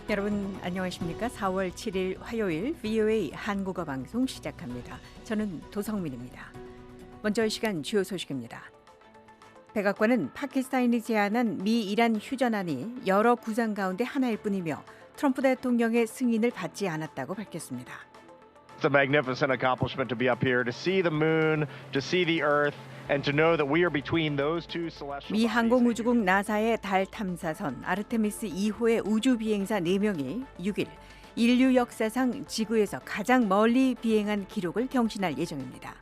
여러분 안녕하십니까? 4월 7일 화요일 VOA 한국어 방송 시작합니다. 저는 도성민입니다. 먼저 이 시간 주요 소식입니다. 백악관은 파키스탄이 제안한 미 이란 휴전안이 여러 구상 가운데 하나일 뿐이며 트럼프 대통령의 승인을 받지 않았다고 밝혔습니다. It's a magnificent accomplishment to be up here, to see the moon, to see the earth, and to know that we are between those two celestial 미 bodies. 항공우주국 나사의 달 탐사선 아르테미스 2호의 우주 비행사 4명이 6일 인류 역사상 지구에서 가장 멀리 비행한 기록을 경신할 예정입니다.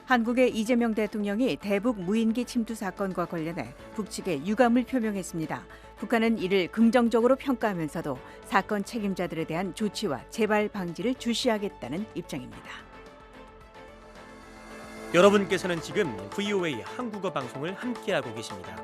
한국의 이재명 대통령이 대북 무인기 침투 사건과 관련해 북측에 유감을 표명했습니다. 북한은 이를 긍정적으로 평가하면서도 사건 책임자들에 대한 조치와 재발 방지를 주시하겠다는 입장입니다. 여러분께서는 지금 VOA 한국어 방송을 함께하고 계십니다.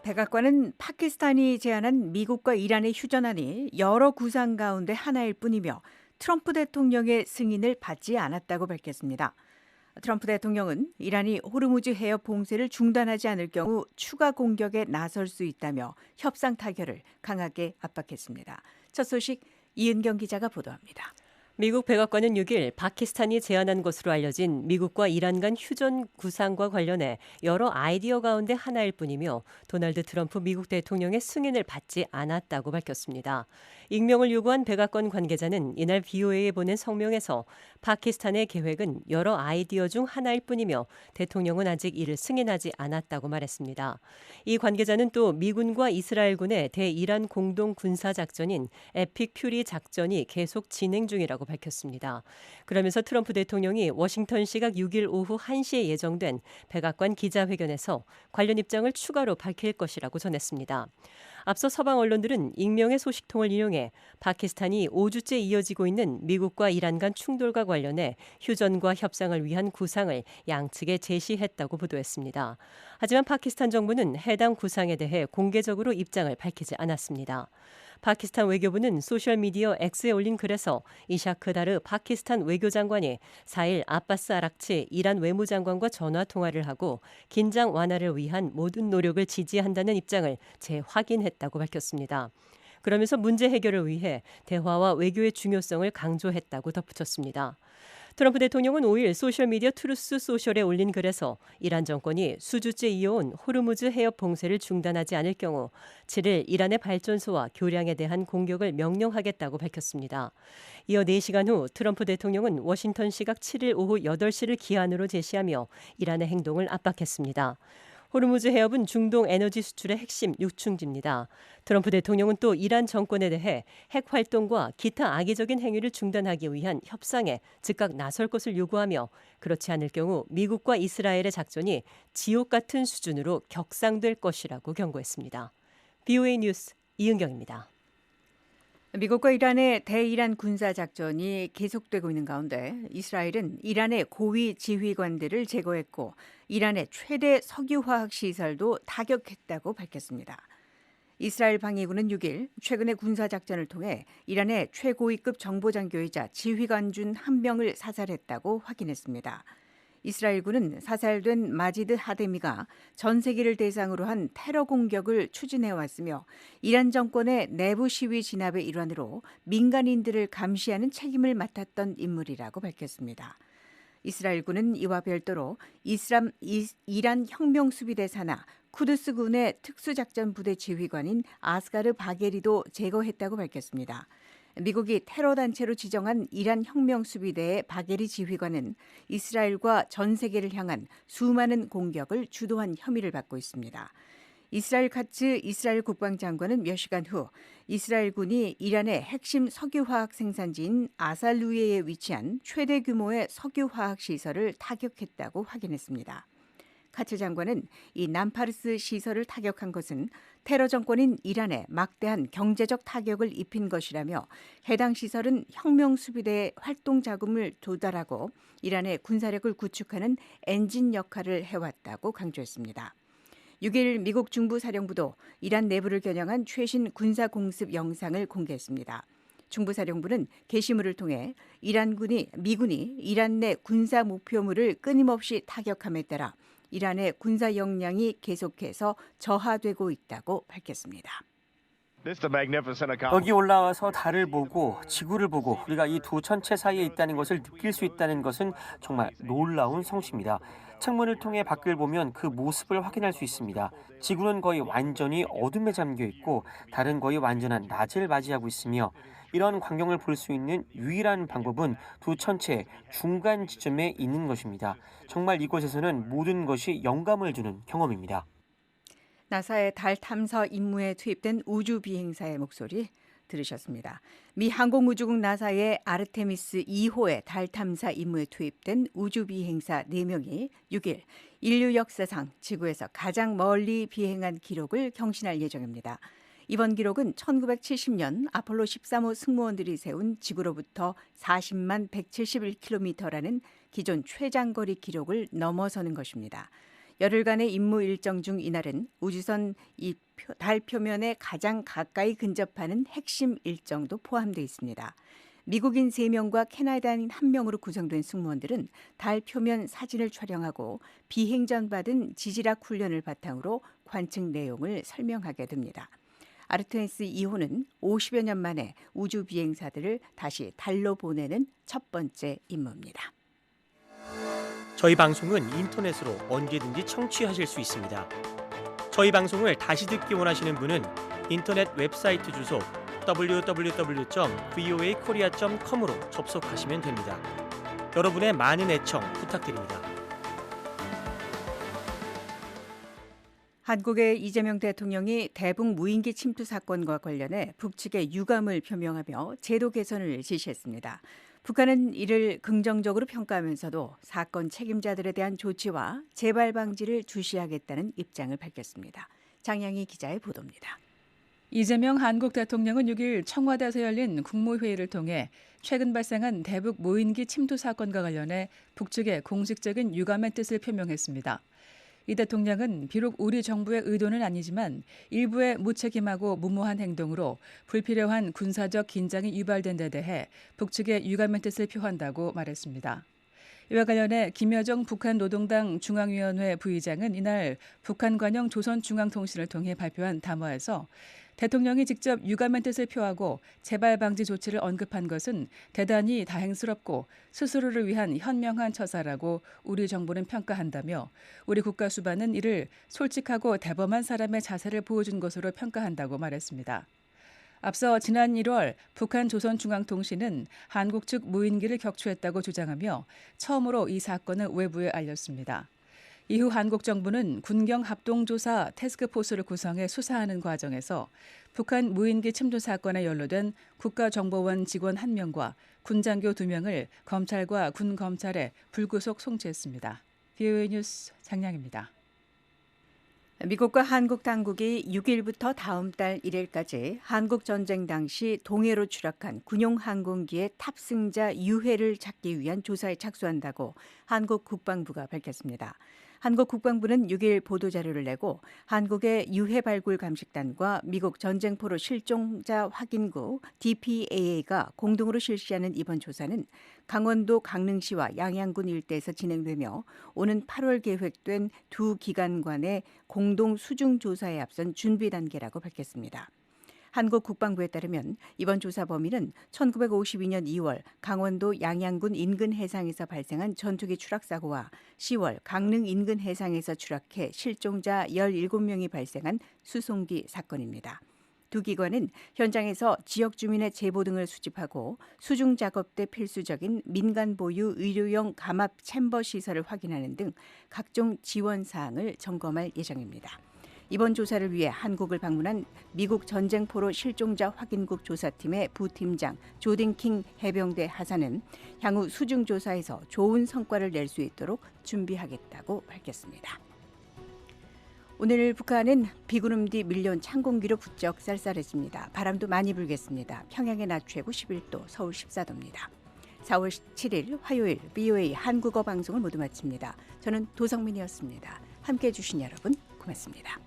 백악관은 파키스탄이 제안한 미국과 이란의 휴전안이 여러 구상 가운데 하나일 뿐이며 트럼프 대통령의 승인을 받지 않았다고 밝혔습니다. 트럼프 대통령은 이란이 호르무즈 해협 봉쇄를 중단하지 않을 경우 추가 공격에 나설 수 있다며 협상 타결을 강하게 압박했습니다. 첫 소식 이은경 기자가 보도합니다. 미국 백악관은 6일 파키스탄이 제안한 것으로 알려진 미국과 이란 간 휴전 구상과 관련해 여러 아이디어 가운데 하나일 뿐이며 도널드 트럼프 미국 대통령의 승인을 받지 않았다고 밝혔습니다. 익명을 요구한 백악관 관계자는 이날 VOA에 보낸 성명에서 파키스탄의 계획은 여러 아이디어 중 하나일 뿐이며 대통령은 아직 이를 승인하지 않았다고 말했습니다. 이 관계자는 또 미군과 이스라엘군의 대이란 공동 군사작전인 에픽 퓨리 작전이 계속 진행 중이라고 밝혔습니다. 그러면서 트럼프 대통령이 워싱턴 시각 6일 오후 1시에 예정된 백악관 기자회견에서 관련 입장을 추가로 밝힐 것이라고 전했습니다. 앞서 서방 언론들은 익명의 소식통을 인용해 파키스탄이 5주째 이어지고 있는 미국과 이란 간 충돌과 관련해 휴전과 협상을 위한 구상을 양측에 제시했다고 보도했습니다. 하지만 파키스탄 정부는 해당 구상에 대해 공개적으로 입장을 밝히지 않았습니다. 파키스탄 외교부는 소셜미디어 X에 올린 글에서 이샤크 다르 파키스탄 외교장관이 4일 아바스 아락치 이란 외무장관과 전화 통화를 하고 긴장 완화를 위한 모든 노력을 지지한다는 입장을 재확인했다고 밝혔습니다. 그러면서 문제 해결을 위해 대화와 외교의 중요성을 강조했다고 덧붙였습니다. 트럼프 대통령은 5일 소셜미디어 트루스 소셜에 올린 글에서 이란 정권이 수주째 이어온 호르무즈 해협 봉쇄를 중단하지 않을 경우 7일 이란의 발전소와 교량에 대한 공격을 명령하겠다고 밝혔습니다. 이어 4시간 후 트럼프 대통령은 워싱턴 시각 7일 오후 8시를 기한으로 제시하며 이란의 행동을 압박했습니다. 호르무즈 해협은 중동 에너지 수출의 핵심 유충지입니다. 트럼프 대통령은 또 이란 정권에 대해 핵 활동과 기타 악의적인 행위를 중단하기 위한 협상에 즉각 나설 것을 요구하며 그렇지 않을 경우 미국과 이스라엘의 작전이 지옥 같은 수준으로 격상될 것이라고 경고했습니다. VOA 뉴스 이은경입니다. 미국과 이란의 대이란 군사작전이 계속되고 있는 가운데 이스라엘은 이란의 고위 지휘관들을 제거했고 이란의 최대 석유화학 시설도 타격했다고 밝혔습니다. 이스라엘 방위군은 6일 최근의 군사작전을 통해 이란의 최고위급 정보장교이자 지휘관 중 한 명을 사살했다고 확인했습니다. 이스라엘군은 사살된 마지드 하데미가 전 세계를 대상으로 한 테러 공격을 추진해왔으며 이란 정권의 내부 시위 진압의 일환으로 민간인들을 감시하는 책임을 맡았던 인물이라고 밝혔습니다. 이스라엘군은 이와 별도로 이란 혁명수비대 산하 쿠드스군의 특수작전부대 지휘관인 아스가르 바게리도 제거했다고 밝혔습니다. 미국이 테러 단체로 지정한 이란 혁명수비대의 바게리 지휘관은 이스라엘과 전 세계를 향한 수많은 공격을 주도한 혐의를 받고 있습니다. 이스라엘 카츠 이스라엘 국방장관은 몇 시간 후 이스라엘군이 이란의 핵심 석유화학 생산지인 아살루에에 위치한 최대 규모의 석유화학 시설을 타격했다고 확인했습니다. 카츠 장관은 이 남파르스 시설을 타격한 것은 테러 정권인 이란에 막대한 경제적 타격을 입힌 것이라며 해당 시설은 혁명수비대의 활동 자금을 조달하고 이란의 군사력을 구축하는 엔진 역할을 해왔다고 강조했습니다. 6일 미국 중부사령부도 이란 내부를 겨냥한 최신 군사공습 영상을 공개했습니다. 중부사령부는 게시물을 통해 미군이 이란 내 군사 목표물을 끊임없이 타격함에 따라 이란의 군사 역량이 계속해서 저하되고 있다고 밝혔습니다. This is a magnificent accomplishment. 여기 올라와서 달을 보고 지구를 보고 우리가 이 두 천체 사이에 있다는 것을 느낄 수 있다는 것은 정말 놀라운 성취입니다. 창문을 통해 밖을 보면 그 모습을 확인할 수 있습니다. 지구는 거의 완전히 어둠에 잠겨 있고 달은 거의 완전한 낮을 맞이하고 있으며 이런 광경을 볼 수 있는 유일한 방법은 두 천체의 중간 지점에 있는 것입니다. 정말 이곳에서는 모든 것이 영감을 주는 경험입니다. 나사의 달 탐사 임무에 투입된 우주 비행사의 목소리 들으셨습니다. 미 항공우주국 나사의 아르테미스 2호의 달 탐사 임무에 투입된 우주 비행사 4명이 6일 인류 역사상 지구에서 가장 멀리 비행한 기록을 경신할 예정입니다. 이번 기록은 1970년 아폴로 13호 승무원들이 세운 지구로부터 40만 171km라는 기존 최장거리 기록을 넘어서는 것입니다. 열흘간의 임무 일정 중 이날은 우주선 달 표면에 가장 가까이 근접하는 핵심 일정도 포함되어 있습니다. 미국인 3명과 캐나다인 1명으로 구성된 승무원들은 달 표면 사진을 촬영하고 비행 전 받은 지질학 훈련을 바탕으로 관측 내용을 설명하게 됩니다. 아르테미스 2호는 50여 년 만에 우주 비행사들을 다시 달로 보내는 첫 번째 임무입니다. 저희 방송은 인터넷으로 언제든지 청취하실 수 있습니다. 저희 방송을 다시 듣기 원하시는 분은 인터넷 웹사이트 주소 www.voakorea.com으로 접속하시면 됩니다. 여러분의 많은 애청 부탁드립니다. 한국의 이재명 대통령이 대북 무인기 침투 사건과 관련해 북측에 유감을 표명하며 제도 개선을 지시했습니다. 북한은 이를 긍정적으로 평가하면서도 사건 책임자들에 대한 조치와 재발 방지를 주시하겠다는 입장을 밝혔습니다. 장양희 기자의 보도입니다. 이재명 한국 대통령은 6일 청와대에서 열린 국무회의를 통해 최근 발생한 대북 무인기 침투 사건과 관련해 북측에 공식적인 유감의 뜻을 표명했습니다. 이 대통령은 비록 우리 정부의 의도는 아니지만 일부의 무책임하고 무모한 행동으로 불필요한 군사적 긴장이 유발된 데 대해 북측의 유감의 뜻을 표한다고 말했습니다. 이와 관련해 김여정 북한 노동당 중앙위원회 부의장은 이날 북한 관영 조선중앙통신을 통해 발표한 담화에서 대통령이 직접 유감의 뜻을 표하고 재발 방지 조치를 언급한 것은 대단히 다행스럽고 스스로를 위한 현명한 처사라고 우리 정부는 평가한다며 우리 국가 수반은 이를 솔직하고 대범한 사람의 자세를 보여준 것으로 평가한다고 말했습니다. 앞서 지난 1월 북한 조선중앙통신은 한국 측 무인기를 격추했다고 주장하며 처음으로 이 사건을 외부에 알렸습니다. 이후 한국 정부는 군경 합동조사 태스크포스를 구성해 수사하는 과정에서 북한 무인기 침투 사건에 연루된 국가정보원 직원 1명과 군장교 2명을 검찰과 군검찰에 불구속 송치했습니다. VOA 뉴스 장량입니다. 미국과 한국 당국이 6일부터 다음 달 1일까지 한국 전쟁 당시 동해로 추락한 군용 항공기의 탑승자 유해를 찾기 위한 조사에 착수한다고 한국 국방부가 밝혔습니다. 한국 국방부는 6일 보도자료를 내고 한국의 유해 발굴 감식단과 미국 전쟁포로 실종자 확인국 DPAA가 공동으로 실시하는 이번 조사는 강원도 강릉시와 양양군 일대에서 진행되며 오는 8월 계획된 두 기관 간의 공동 수중 조사에 앞선 준비 단계라고 밝혔습니다. 한국 국방부에 따르면 이번 조사 범위는 1952년 2월 강원도 양양군 인근 해상에서 발생한 전투기 추락 사고와 10월 강릉 인근 해상에서 추락해 실종자 17명이 발생한 수송기 사건입니다. 두 기관은 현장에서 지역 주민의 제보 등을 수집하고 수중 작업 때 필수적인 민간 보유 의료용 감압 챔버 시설을 확인하는 등 각종 지원 사항을 점검할 예정입니다. 이번 조사를 위해 한국을 방문한 미국 전쟁포로 실종자 확인국 조사팀의 부팀장 조딩킹 해병대 하사는 향후 수중 조사에서 좋은 성과를 낼 수 있도록 준비하겠다고 밝혔습니다. 오늘 북한은 비구름 뒤 밀려온 찬 공기로 부쩍 쌀쌀해집니다. 바람도 많이 불겠습니다. 평양의 낮 최고 11도, 서울 14도입니다. 4월 7일 화요일 VOA 한국어 방송을 모두 마칩니다. 저는 도성민이었습니다. 함께해 주신 여러분 고맙습니다.